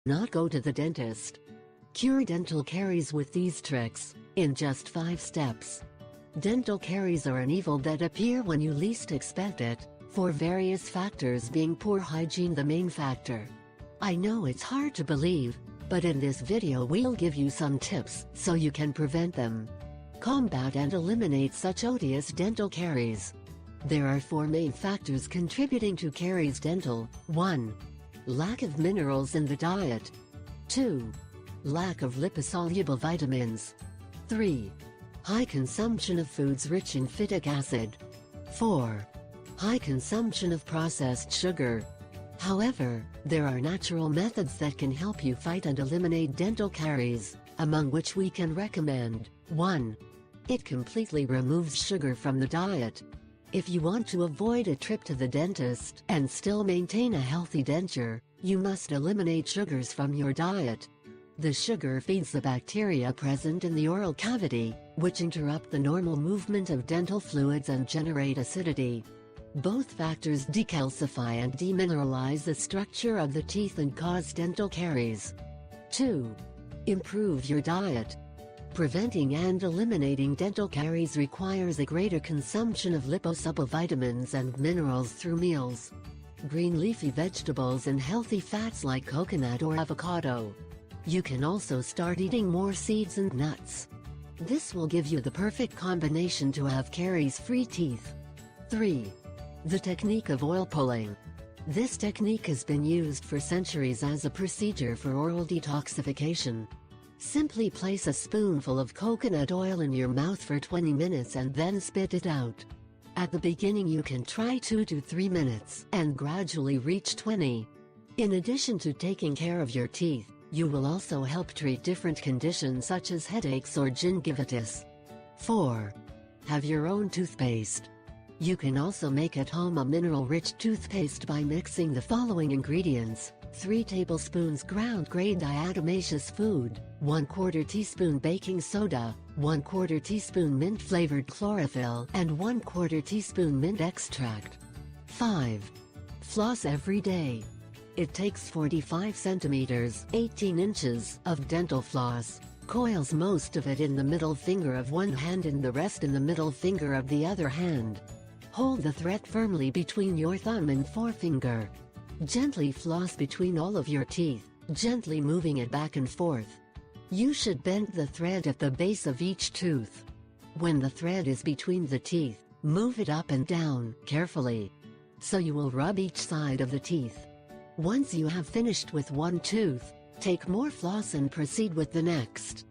Not go to the dentist. Cure dental caries with these tricks, in just 5 steps. Dental caries are an evil that appear when you least expect it, for various factors being poor hygiene the main factor. I know it's hard to believe, but in this video we'll give you some tips so you can prevent them. Combat and eliminate such odious dental caries. There are 4 main factors contributing to caries dental. 1. Lack of minerals in the diet. 2. Lack of liposoluble vitamins. 3. High consumption of foods rich in phytic acid. 4. High consumption of processed sugar. However, there are natural methods that can help you fight and eliminate dental caries, among which we can recommend. 1. It completely removes sugar from the diet. If you want to avoid a trip to the dentist and still maintain a healthy denture, you must eliminate sugars from your diet. The sugar feeds the bacteria present in the oral cavity, which interrupt the normal movement of dental fluids and generate acidity. Both factors decalcify and demineralize the structure of the teeth and cause dental caries. 2. Improve your diet. Preventing and eliminating dental caries requires a greater consumption of liposoluble vitamins and minerals through meals. Green leafy vegetables and healthy fats like coconut or avocado. You can also start eating more seeds and nuts. This will give you the perfect combination to have caries-free teeth. 3. The technique of oil pulling. This technique has been used for centuries as a procedure for oral detoxification. Simply place a spoonful of coconut oil in your mouth for 20 minutes and then spit it out. At the beginning you can try 2 to 3 minutes and gradually reach 20. In addition to taking care of your teeth, you will also help treat different conditions such as headaches or gingivitis. 4. Have your own toothpaste. You can also make at home a mineral-rich toothpaste by mixing the following ingredients: 3 tablespoons ground grained diatomaceous food, 1/4 teaspoon baking soda, 1/4 teaspoon mint-flavored chlorophyll, and 1/4 teaspoon mint extract. 5. Floss every day. It takes 45 centimeters, 18 inches, of dental floss. Coils most of it in the middle finger of one hand and the rest in the middle finger of the other hand. Hold the thread firmly between your thumb and forefinger. Gently floss between all of your teeth, gently moving it back and forth. You should bend the thread at the base of each tooth. When the thread is between the teeth, move it up and down, carefully. So you will rub each side of the teeth. Once you have finished with one tooth, take more floss and proceed with the next.